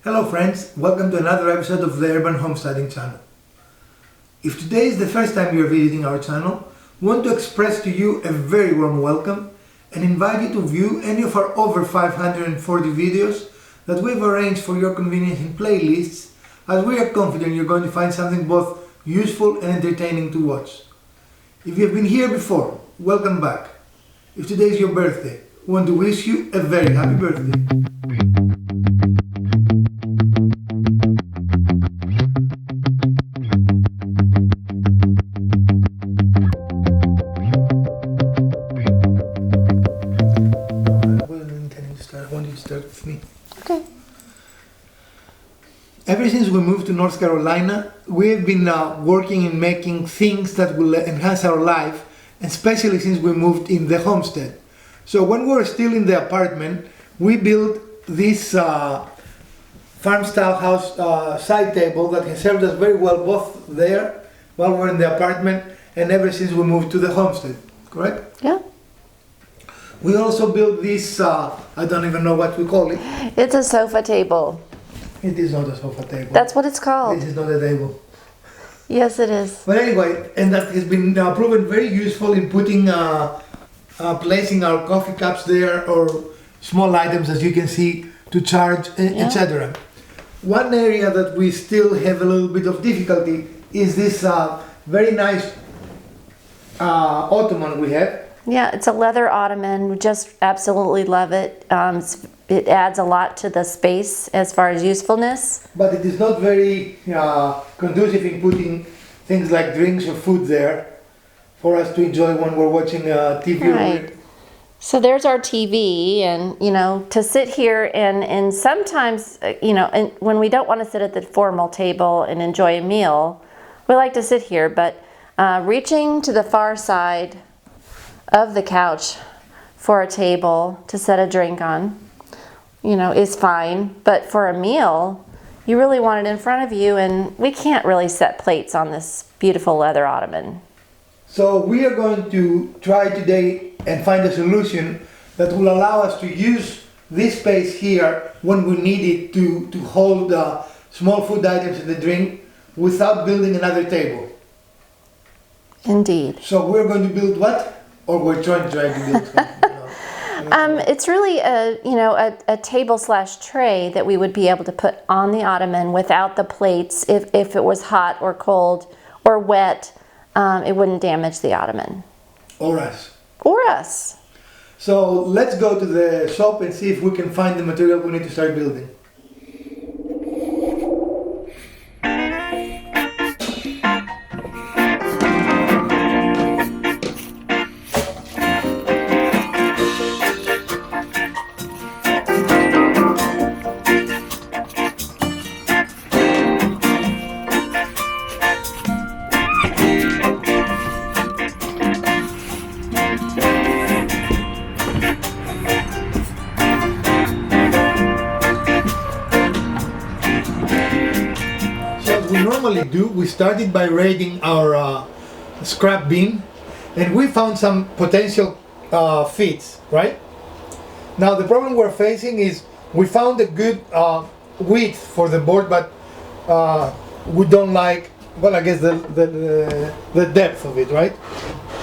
Hello friends, welcome to another episode of the Urban Homesteading channel. If today is the first time you're visiting our channel, we want to express to you a very warm welcome and invite you to view any of our over 540 videos that we've arranged for your convenience in playlists, as we are confident you're going to find something both useful and entertaining to watch. If you've been here before, welcome back. If today is your birthday, we want to wish you a very happy birthday. With me. Okay. Ever since we moved to North Carolina, we've been working in making things that will enhance our life, especially since we moved in the homestead. So when we were still in the apartment, we built this farm-style house side table that has served us very well both there while we were in the apartment and ever since we moved to the homestead, correct? Yeah. We also built this, I don't even know what we call it. It's a sofa table. It is not a sofa table. That's what it's called. This is not a table. Yes, it is. But anyway, and that has been proven very useful in putting, placing our coffee cups there or small items, as you can see, to charge, etc. One area that we still have a little bit of difficulty is this very nice ottoman we have. Yeah, it's a leather ottoman. We just absolutely love it. It adds a lot to the space as far as usefulness. But it is not very conducive in putting things like drinks or food there for us to enjoy when we're watching TV. Right. So there's our TV, and to sit here and sometimes and when we don't want to sit at the formal table and enjoy a meal, we like to sit here. But reaching to the far side of the couch for a table to set a drink on, is fine. But for a meal, you really want it in front of you, and we can't really set plates on this beautiful leather ottoman. So we are going to try today and find a solution that will allow us to use this space here when we need it to hold small food items and the drink without building another table. Indeed. So we're going to build what? Or we're trying to build something? It's really a table/tray that we would be able to put on the ottoman without the plates. If it was hot or cold or wet, it wouldn't damage the ottoman. Or us. Or us. So let's go to the shop and see if we can find the material we need to start building. We started by raiding our scrap bin, and we found some potential fits, right? Now the problem we're facing is we found a good width for the board, but we don't like, well, I guess the depth of it, right?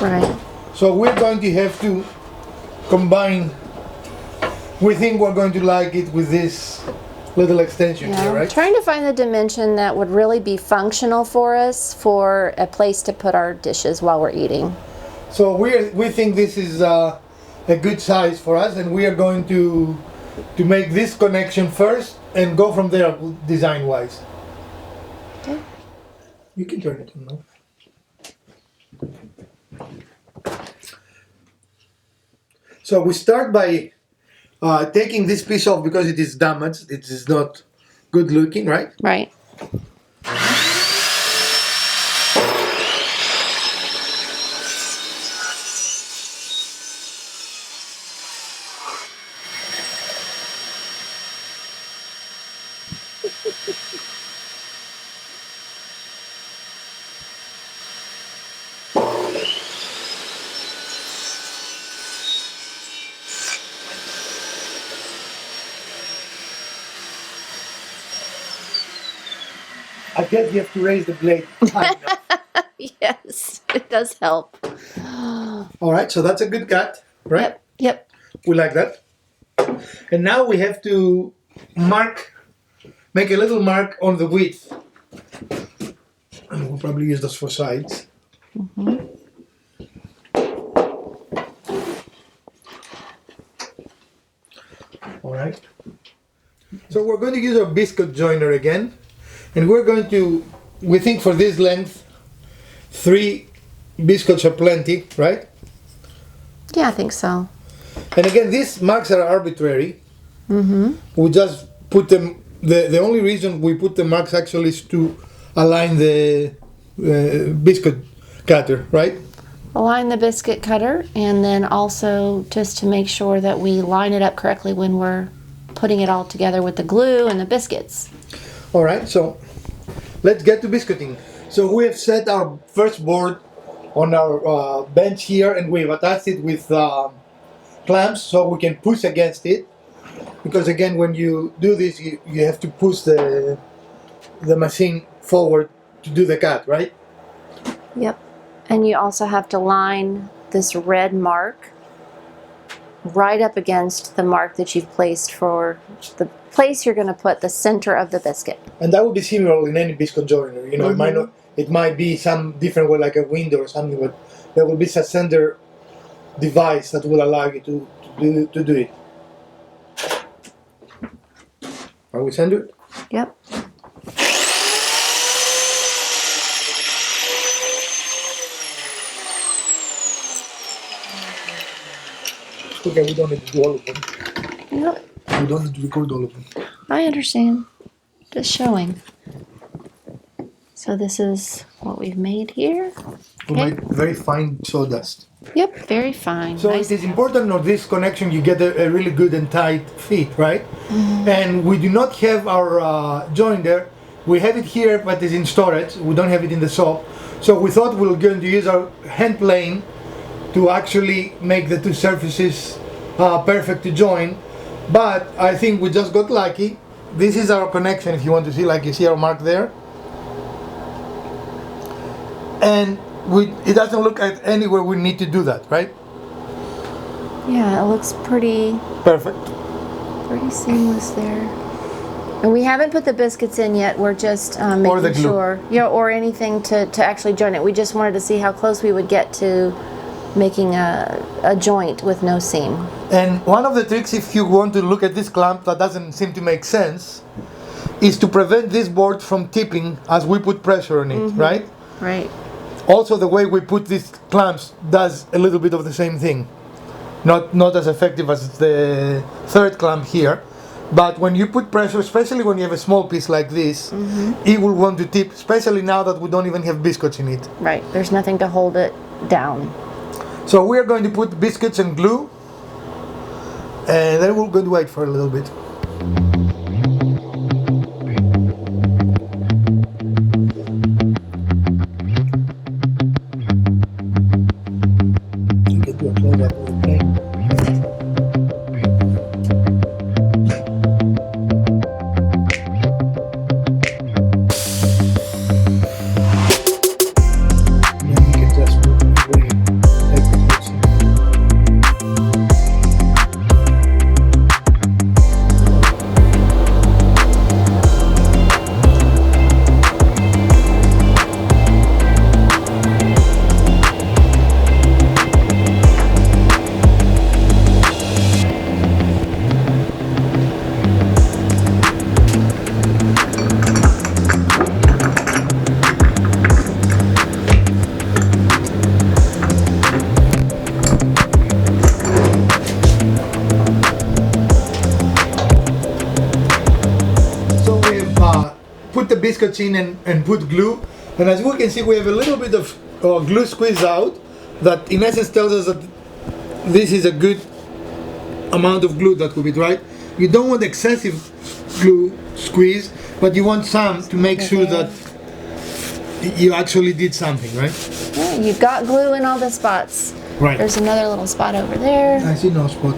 Right. So we're going to have to combine. We think we're going to like it with this little extension here, right? Trying to find the dimension that would really be functional for us for a place to put our dishes while we're eating. So we think this is a good size for us, and we are going to make this connection first and go from there design wise. Okay. You can turn it on now. So we start by taking this piece off because it is damaged. It is not good looking, right? Right. I guess you have to raise the blade high enough. Yes, it does help. All right, so that's a good cut, right? Yep, yep. We like that. And now we have to make a little mark on the width. And we'll probably use those for sides. All right. So we're going to use our biscuit joiner again. And we're going to, we think for this length, 3 biscuits are plenty, right? Yeah, I think so. And again, these marks are arbitrary. We just put them, the only reason we put the marks actually is to align the biscuit cutter, right? Align the biscuit cutter, and then also just to make sure that we line it up correctly when we're putting it all together with the glue and the biscuits. All right, so let's get to biscuiting. So we have set our first board on our bench here, and we've attached it with clamps so we can push against it. Because again, when you do this, you have to push the machine forward to do the cut, right? Yep. And you also have to line this red mark right up against the mark that you've placed for the place you're going to put the center of the biscuit. And that would be similar in any biscuit joiner. You know, it might be some different way, like a window or something, but there will be a center device that will allow you to do it. Are we centered? Yep. Okay, we don't need to do all of them. Yep. We don't need to record all of them. I understand. Just showing. So this is what we've made here. We make very fine sawdust. Yep, very fine. So Nice. it is important on this connection you get a really good and tight fit, right? And we do not have our joiner. We have it here, but it's in storage. We don't have it in the shop. So we thought we were going to use our hand plane to actually make the two surfaces perfect to join. But I think we just got lucky. This is our connection, if you want to see, like you see our mark there. And it doesn't look at anywhere we need to do that, right? Yeah, it looks pretty Perfect. seamless there. And we haven't put the biscuits in yet. We're just making the glue. sure, or anything to actually join it. We just wanted to see how close we would get to making a joint with no seam. And one of the tricks, if you want to look at this clamp that doesn't seem to make sense, is to prevent this board from tipping as we put pressure on it, right? Right. Also, the way we put these clamps does a little bit of the same thing. Not as effective as the third clamp here, but when you put pressure, especially when you have a small piece like this, it will want to tip, especially now that we don't even have biscuits in it. Right. There's nothing to hold it down. So we are going to put biscuits and glue, and then we're going to wait for a little bit. You can do a close-up of the plane. And then we can just move away, take the place. So we've put the biscuits in and put glue, and as we can see, we have a little bit of glue squeezed out that in essence tells us that this is a good amount of glue that will be right. You don't want excessive glue squeeze, but you want some to make sure that you actually did something, right? Yeah, you've got glue in all the spots. Right. There's another little spot over there. I see no spot.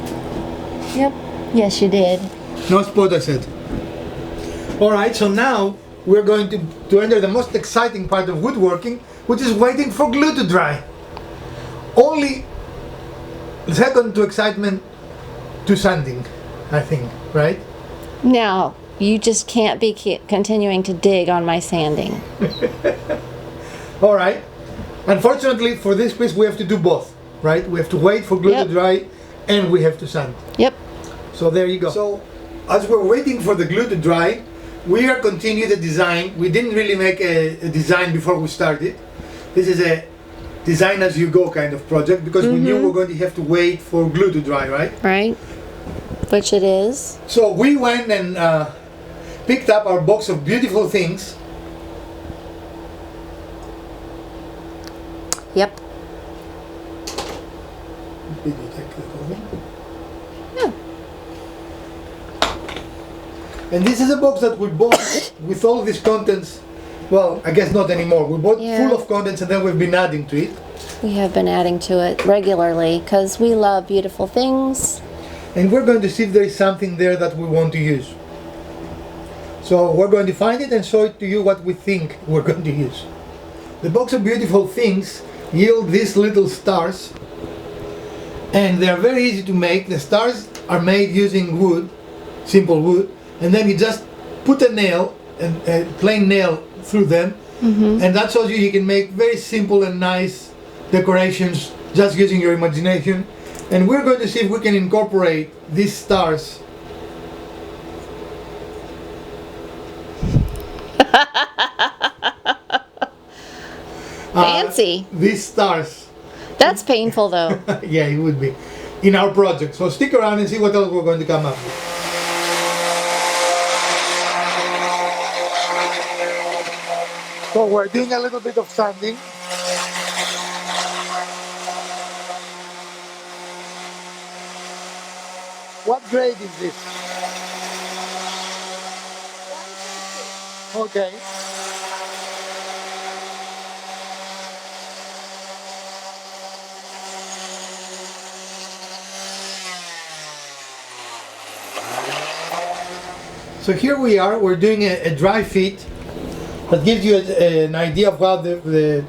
Yep. Yes, you did. No spot, I said. All right, so now we're going to enter the most exciting part of woodworking, which is waiting for glue to dry. Only second to excitement to sanding, I think, right? Now, you just can't be continuing to dig on my sanding. All right. Unfortunately, for this piece, we have to do both, right? We have to wait for glue to dry, and we have to sand. Yep. So there you go. So, as we're waiting for the glue to dry, we are continuing the design. We didn't really make a design before we started. This is a design as you go kind of project, because we knew we're going to have to wait for glue to dry, right? Right. Which it is. So we went and picked up our box of beautiful things. Yep. Did you take it over? Yeah. And this is a box that we bought with all these contents. Well, I guess not anymore. We bought full of contents, and then we've been adding to it. We have been adding to it regularly because we love beautiful things. And we're going to see if there is something there that we want to use. So we're going to find it and show it to you what we think we're going to use. The box of beautiful things yield these little stars, and they are very easy to make. The stars are made using wood, simple wood, and then you just put a nail, a plain nail through them, and that shows you can make very simple and nice decorations just using your imagination. And we're going to see if we can incorporate these stars. Fancy. These stars. That's painful though. Yeah, it would be. In our project. So stick around and see what else we're going to come up with. So we're doing a little bit of sanding. What grade is this? Okay. So here we are, we're doing a dry fit that gives you an idea of how the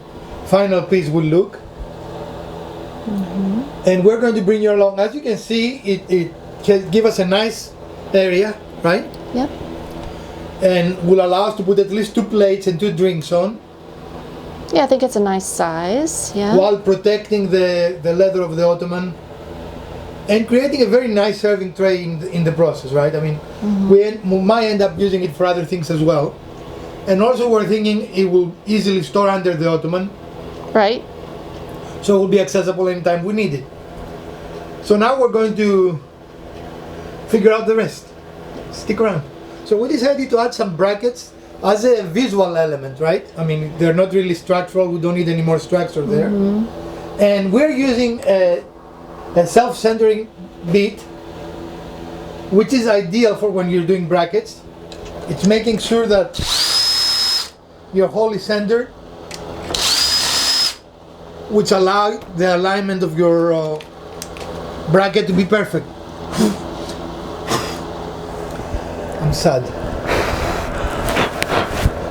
final piece will look. And we're going to bring you along. As you can see, it can give us a nice area, right? Yep. And will allow us to put at least 2 plates and 2 drinks on. Yeah, I think it's a nice size. Yeah. While protecting the leather of the ottoman. And creating a very nice serving tray in the process, right? I mean, we might end up using it for other things as well. And also we're thinking it will easily store under the ottoman. Right. So it will be accessible anytime we need it. So now we're going to figure out the rest. Stick around. So we decided to add some brackets as a visual element, right? I mean, they're not really structural. We don't need any more structure there. And we're using a self-centering bit, which is ideal for when you're doing brackets. It's making sure that your hole is centered, which allows the alignment of your bracket to be perfect. I'm sad.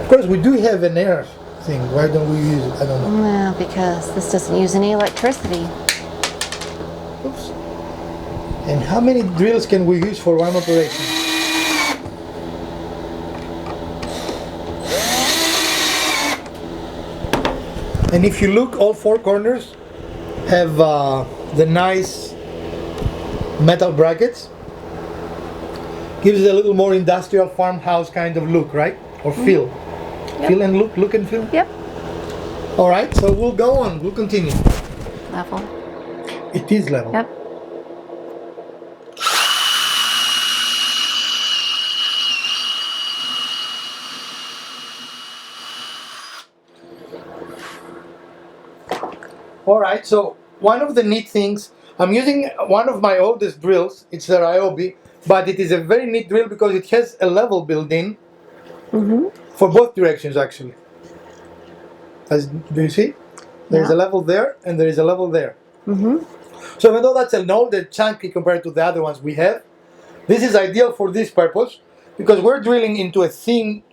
Of course, we do have an air thing. Why don't we use it? I don't know. Well, because this doesn't use any electricity. Oops. And how many drills can we use for one operation? And if you look, all 4 corners have the nice metal brackets. Gives it a little more industrial farmhouse kind of look, right? Or feel. Yep. Feel and look and feel. Yep. All right, so we'll go on. We'll continue. Level. It is level. Yep. All right, so one of the neat things, I'm using one of my oldest drills. It's a Ryobi, but it is a very neat drill because it has a level built in for both directions, actually. Do you see? There's a level there and there is a level there. So even though that's an older chunky compared to the other ones we have, this is ideal for this purpose because we're drilling into a thin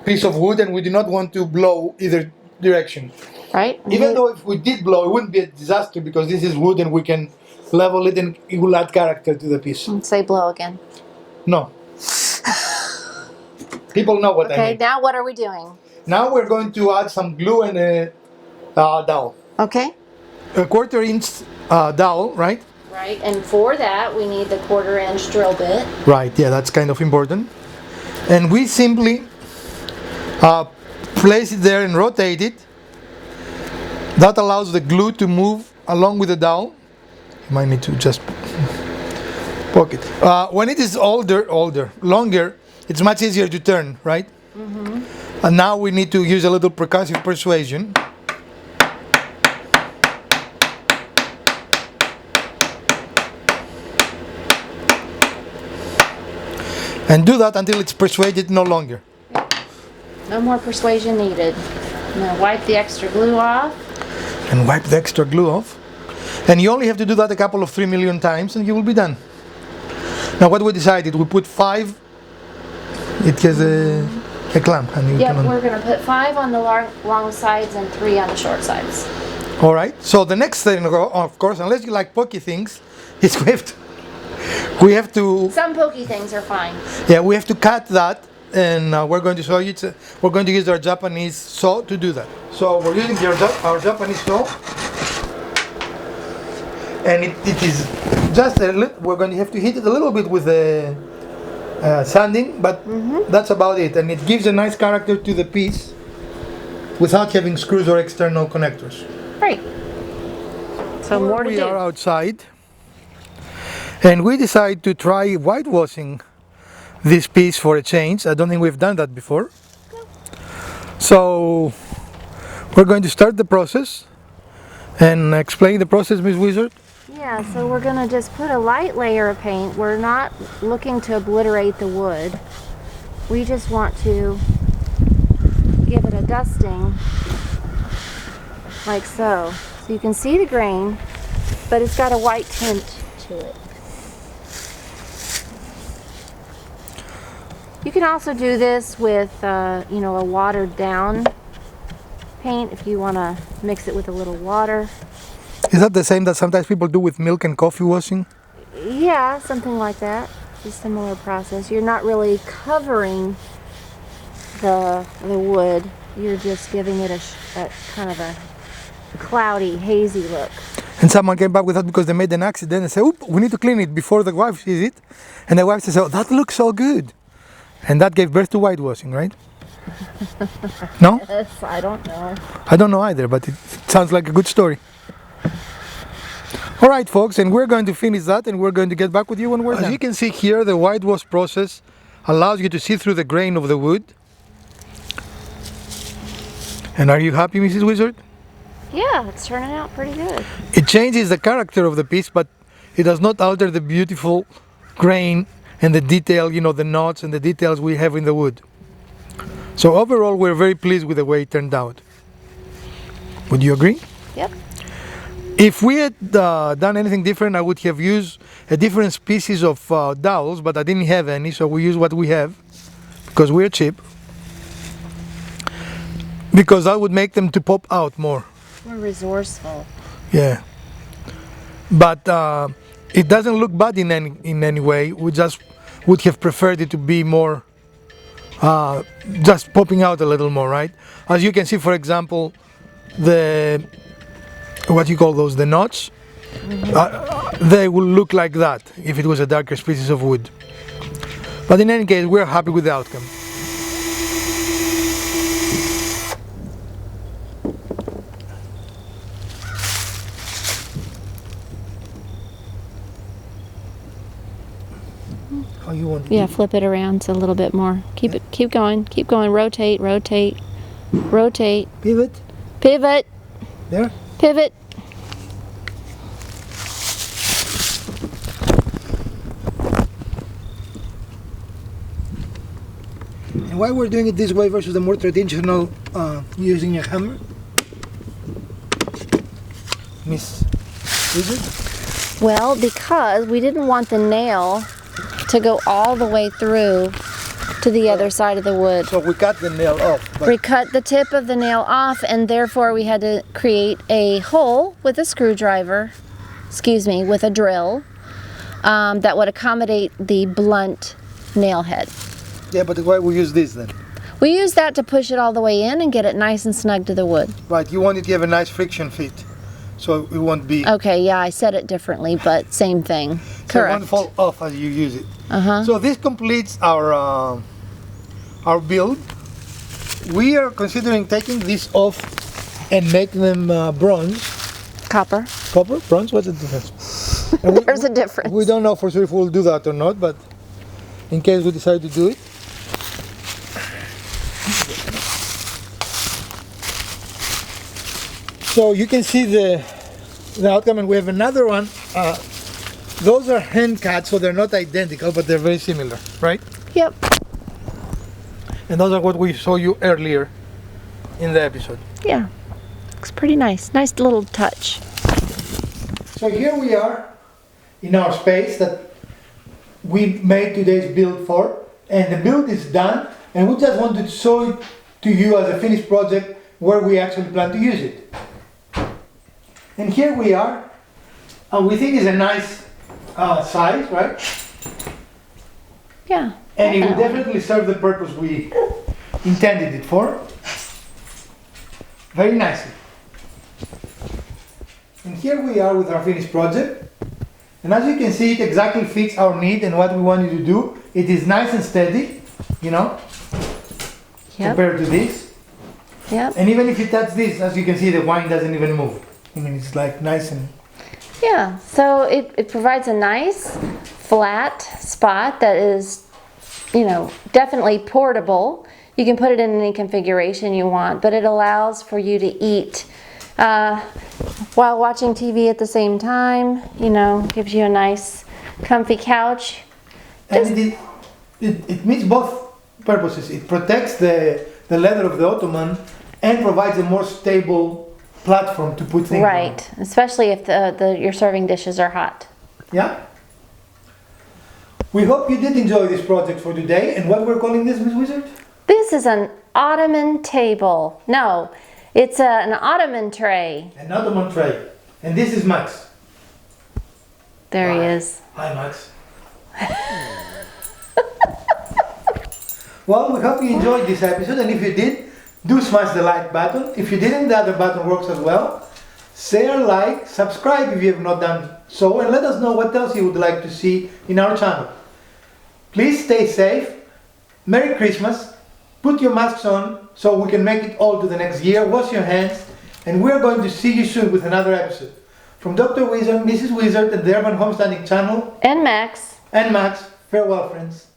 piece of wood, and we do not want to blow either direction. Right? Even though if we did blow, it wouldn't be a disaster because this is wood and we can level it and it will add character to the piece. Say blow again. No. People know what I Okay, mean. now what are we doing? Now we're going to add some glue and a dowel. Okay. A 1/4 inch dowel, right? Right, and for that we need the 1/4 inch drill bit. Right, yeah, that's kind of important. And we simply place it there and rotate it. That allows the glue to move along with the dowel. You might need to just poke it. When it is longer, it's much easier to turn, right? Mm-hmm. And now we need to use a little percussive persuasion. And do that until it's persuaded no longer. No more persuasion needed. Now wipe the extra glue off. And wipe the extra glue off. And you only have to do that a couple of 3 million times and you will be done. Now what we decided, we put 5. It has a clamp. And you Yep, can we're going to put 5 on the long sides and 3 on the short sides. All right. So the next thing, of course, unless you like pokey things, is we have to. Some pokey things are fine. Yeah, we have to cut that, and we're going to show you. We're going to use our Japanese saw to do that. So we're using our Japanese saw, and it is just a little. We're going to have to hit it a little bit with the sanding, but that's about it, and it gives a nice character to the piece without having screws or external connectors. Right. So more to do. We are outside, and we decide to try whitewashing this piece for a change. I don't think we've done that before. No. So we're going to start the process and explain the process, Ms. Wizard. Yeah, so we're going to just put a light layer of paint. We're not looking to obliterate the wood. We just want to give it a dusting like so. So you can see the grain, but it's got a white tint to it. You can also do this with, a watered down paint if you want to mix it with a little water. Is that the same that sometimes people do with milk and coffee washing? Yeah, something like that. It's a similar process. You're not really covering the wood. You're just giving it a kind of a cloudy, hazy look. And someone came back with that because they made an accident and said, "Oop, we need to clean it before the wife sees it." And the wife says, "Oh, that looks so good." And that gave birth to whitewashing, right? No? Yes, I don't know. I don't know either, but it sounds like a good story. All right, folks, and we're going to finish that and we're going to get back with you when we're done. As you can see here, the whitewash process allows you to see through the grain of the wood. And are you happy, Mrs. Wizard? Yeah, it's turning out pretty good. It changes the character of the piece, but it does not alter the beautiful grain and the detail, the knots and the details we have in the wood. So overall, we're very pleased with the way it turned out. Would you agree? Yep. If we had done anything different, I would have used a different species of dowels, but I didn't have any, so we use what we have because we're cheap. Because that would make them to pop out more. We're resourceful. Yeah. But it doesn't look bad in any way. We just would have preferred it to be more just popping out a little more, right? As you can see, for example, the knots, they will look like that if it was a darker species of wood. But in any case, we're happy with the outcome. How you want? Yeah, flip it around a little bit more. Keep going, rotate, Pivot. pivot, There. pivot. And why we're doing it this way versus the more traditional using a hammer, Miss Wizard? Well, because we didn't want the nail to go all the way through to the other side of the wood. So we cut the nail off. We cut the tip of the nail off, and therefore we had to create a hole with a screwdriver, with a drill, that would accommodate the blunt nail head. Yeah, but why we use this then? We use that to push it all the way in and get it nice and snug to the wood. Right, you want it to have a nice friction fit, so it won't be... Okay, yeah, I said it differently, but same thing. So it Correct. won't fall off as you use it. Uh-huh. So this completes our build. We are considering taking this off and making them bronze. Copper. Copper? Bronze? What's the difference? There's a difference. We don't know for sure if we'll do that or not, but in case we decide to do it. So you can see the outcome, and we have another one. Those are hand cut, so they're not identical, but they're very similar, right? Yep. And those are what we saw you earlier in the episode. Yeah. Looks pretty nice. Nice little touch. So here we are in our space that we made today's build for, and the build is done, and we just wanted to show it to you as a finished project where we actually plan to use it. And here we are, and we think it's a nice size, right? Yeah. And it will definitely serve the purpose we intended it for. Very nicely. And here we are with our finished project. And as you can see, it exactly fits our need and what we wanted to do. It is nice and steady, you know, compared to this. Yep. And even if you touch this, as you can see, the wine doesn't even move. I mean, it's like nice and... Yeah, so it provides a nice flat spot that is, you know, definitely portable. You can put it in any configuration you want, but it allows for you to eat while watching TV at the same time. You know, gives you a nice comfy couch. And it meets both purposes. It protects the leather of the ottoman and provides a more stable platform to put things right, on. Especially if your serving dishes are hot. Yeah. We hope you did enjoy this project for today. And what we're calling this, Miss Wizard? This is an ottoman table. No, it's an ottoman tray. An ottoman tray. And this is Max. There he is. Hi, Max. Well, we hope you enjoyed this episode, and if you did, do smash the like button. If you didn't, the other button works as well. Share, like, subscribe if you have not done so, and let us know what else you would like to see in our channel. Please stay safe. Merry Christmas. Put your masks on so we can make it all to the next year. Wash your hands, and we're going to see you soon with another episode. From Dr. Wizard, Mrs. Wizard, and the Urban Homesteading channel, And Max. and Max, farewell, friends.